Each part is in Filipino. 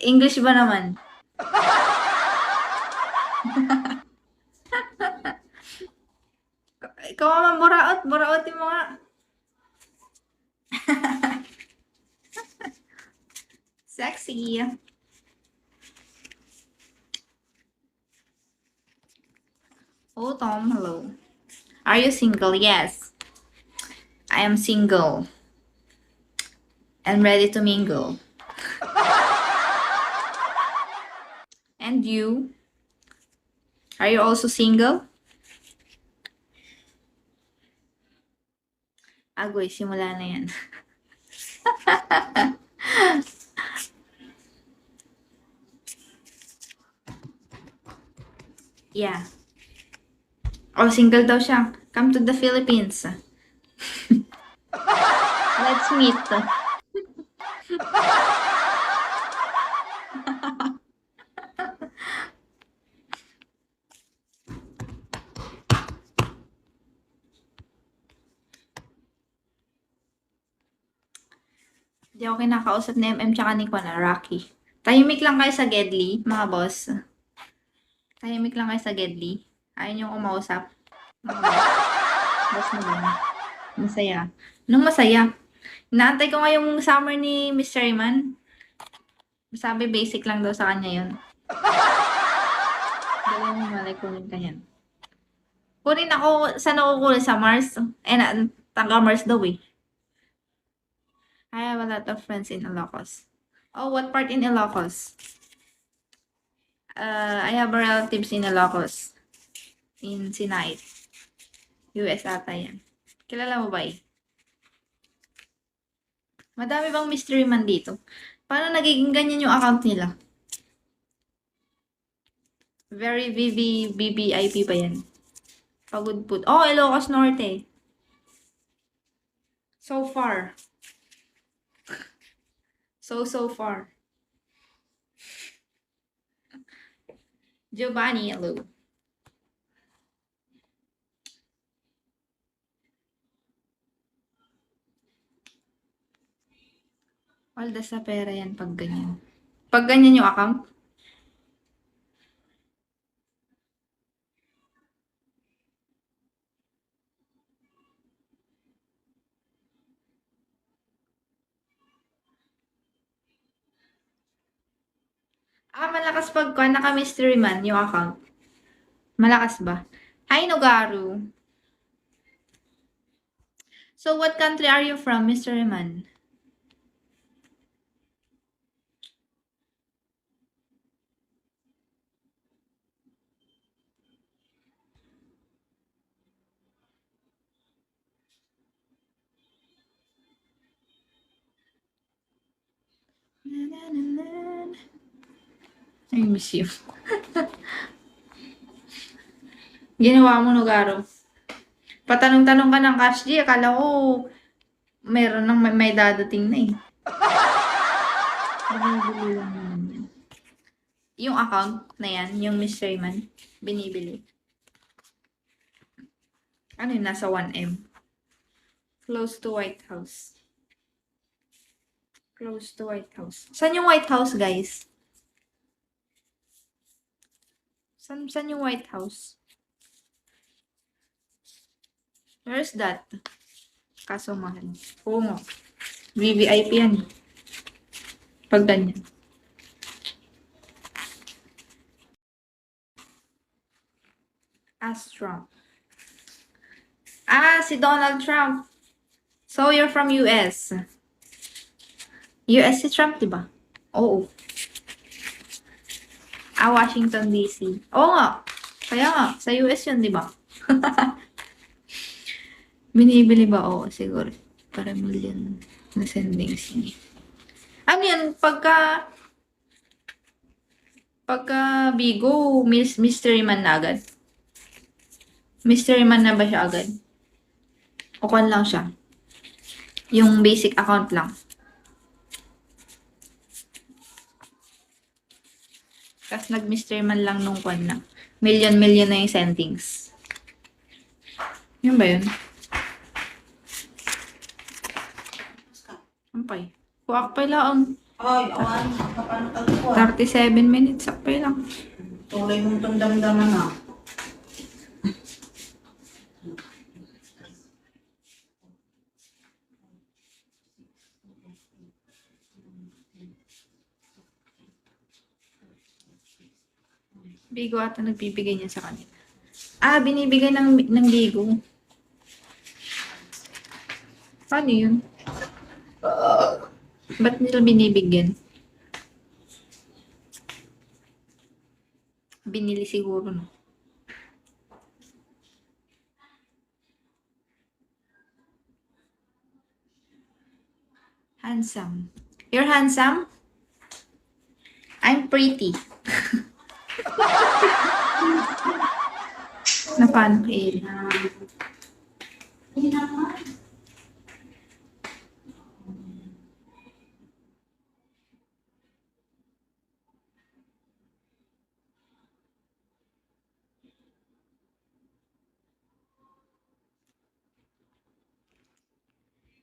English ba naman? Ikaw naman, buraot. Burautin mo nga. Sexy. Oh, Tom, hello. Are you single? Yes. I am single. And ready to mingle. And you? Are you also single? Agoy, simula na yan. Yeah. Oh, single daw siya. Come to the Philippines. Let's meet. Hindi ako kinakausap ni MM tsaka ni Kwana, Rocky. Tahimik lang kayo sa Gedli, mga boss. Tahimik lang kayo sa Gedli. Ayaw niyo kumausap. Mga boss. Boss mo lang. Masaya. Anong masaya? Inaantay ko nga yung summer ni Mr. Iman. Sabi basic lang daw sa kanya yun. Dali mo malay kunin ka yan. Kunin ako, saan ako kunin? Sa Mars? Taga Mars daw eh. I have a lot of friends in Ilocos. Oh, what part in Ilocos? I have relatives in Ilocos. In Sinait. US ata yan. Kilala mo ba eh? Madami bang mystery man dito? Paano nagiging ganyan yung account nila? Very BBIP pa yan. Pagudpud. Oh, Ilocos Norte. So far. So far. Giovanni, hello. Walda sa pera yan pag ganyan. Pag ganyan yung account? Malakas pag naka-mystery man yung account. Malakas ba? Hi, Nogaru. So, what country are you from, Mr. Man? I miss you. Ginawa mo, Nogaro. Patanong-tanong ka ng Cash G, akala ko meron nang may dadating na eh. Binibili lang naman yan. Yung account na yan, yung mystery man, binibili. Ano yun, nasa 1M. Close to White House. Close to White House. Saan yung White House, guys? Saan yung White House? Where's that? Kaso mahal. Oo nga. VVIP yan. Pag ganyan. Ask Trump. Si Donald Trump. So, you're from US. US si Trump, diba? Oo. Washington, D.C. Oo nga. Kaya nga, sa US yun, diba? Binibili ba? Oo, siguro. Para million na sendings niya. Ano yan? Pagka Bigo, mystery man na agad. Mystery man na ba siya agad? O kan lang siya? Yung basic account lang. Tapos nag-mystery man lang nung kwan na. Million na yung sendings. Yun ba yun? Ampay. Kuwak pala ang... Ay, awan. Kapano tagpo. 37 minutes. Okay lang. Tuloy mong itong damdaman ah. Bigo ata nagbibigay niya sa kanila. Binibigay ng Bigo. Paano yun? Ba't nila binibigyan? Binili siguro, no? Handsome. You're handsome? I'm pretty. Na paano, eh?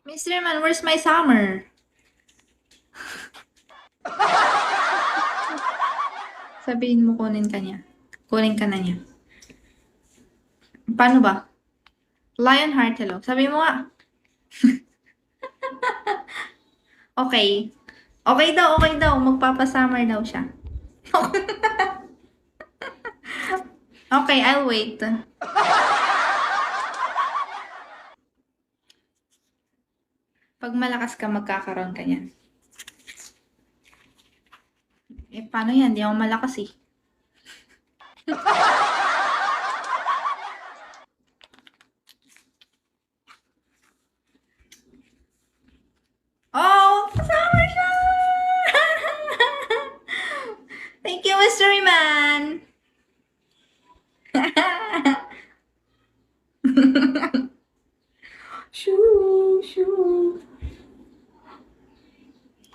Mr. Man, where's my summer? Sabihin mo kunin ka niya. Kunin ka na niya. Paano ba? Lionheart, hello. Sabi mo nga. Okay. Okay daw, okay daw. Magpapasummer daw siya. Okay, I'll wait. Pag malakas ka, magkakaroon ka niyan. Paano yan? Di ako malakas eh. Oh, kasama siya! Thank you, Mystery Man! Shoo, shoo.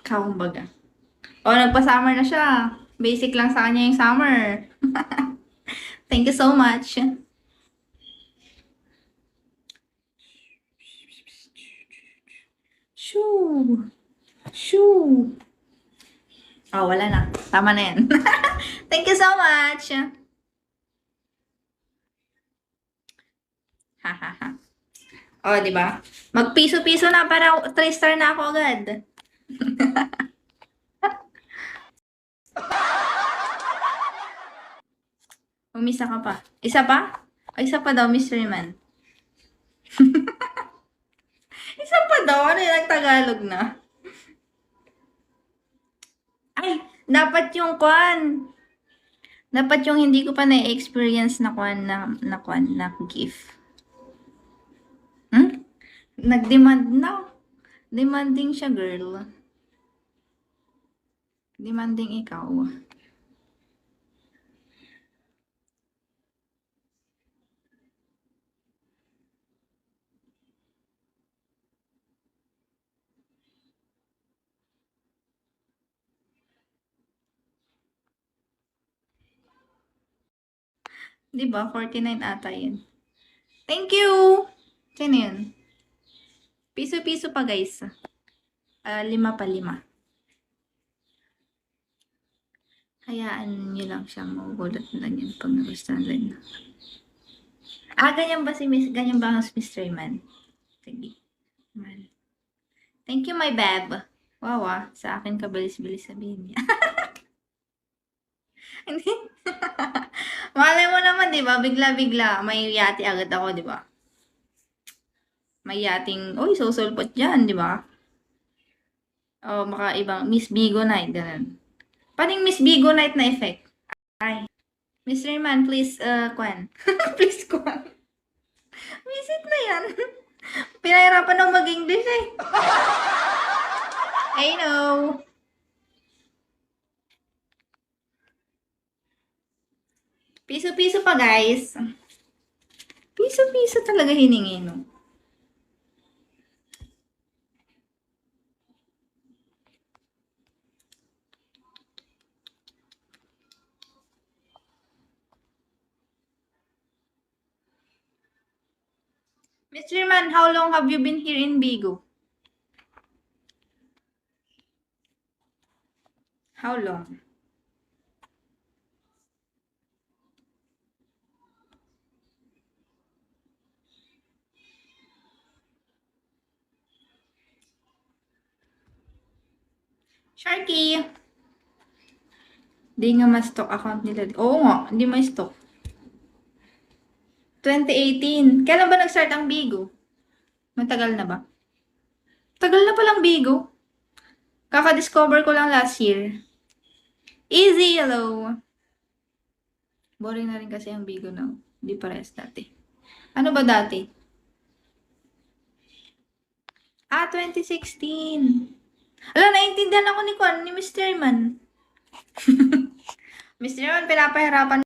Kumbaga. Oh, nagpa-summer na siya. Basic lang sa kanya yung summer. Thank you so much. Shoo. Shoo. Oh, wala na. Tama na yan. Thank you so much. Ha ha ha. Oh, di ba? Magpiso-piso na para 3-star na ako agad. Umisa ka pa. Isa pa? O, isa pa daw, Mr. Man. Isa pa daw? Ano yung nagtagalog na? Ay, dapat yung kwan. Dapat yung hindi ko pa na-experience na kwan na gift. Nag-demand na. Demanding siya, girl. Demanding ikaw. Diba? 49 ata yun. Thank you! Sino yun? Piso-piso pa, guys. 5 pa, 5. Hayaan nyo lang siyang magugulat na lang yun pag nagustuhan lang. Ganyan ba ganyan ba ang Miss Rayman? Sige. Thank you, my bab. Wow, sa akin ka bilis-bilis sabihin niya. Hindi. Malay mo naman, di ba? Bigla-bigla, may yati agad ako, di ba? May yating, susulpot dyan, di ba? O, maka ibang Miss Bigo Night, ganun. Paning Miss Bigo Night na effect? Ay. Miss Rayman, please, kwan. Please, kwan. Visit na yan. Pinahirapan ng mag-English eh. I know. Piso-piso pa, guys. Piso-piso talaga hiningi, no? Mr. Man, how long have you been here in Bigo? How long? Sharky! Di nga ma-stock account nila. Oo nga, hindi ma-stock. 2018. Kailan ba nag-start ang Bigo? Matagal na ba? Tagal na palang Bigo. Kaka-discover ko lang last year. Easy, hello. Boring na rin kasi ang Bigo now. Hindi parehas dati. Ano ba dati? 2016. Ala, naiintindihan ako ni Mr. Man. Mr. Man, pinapahirapan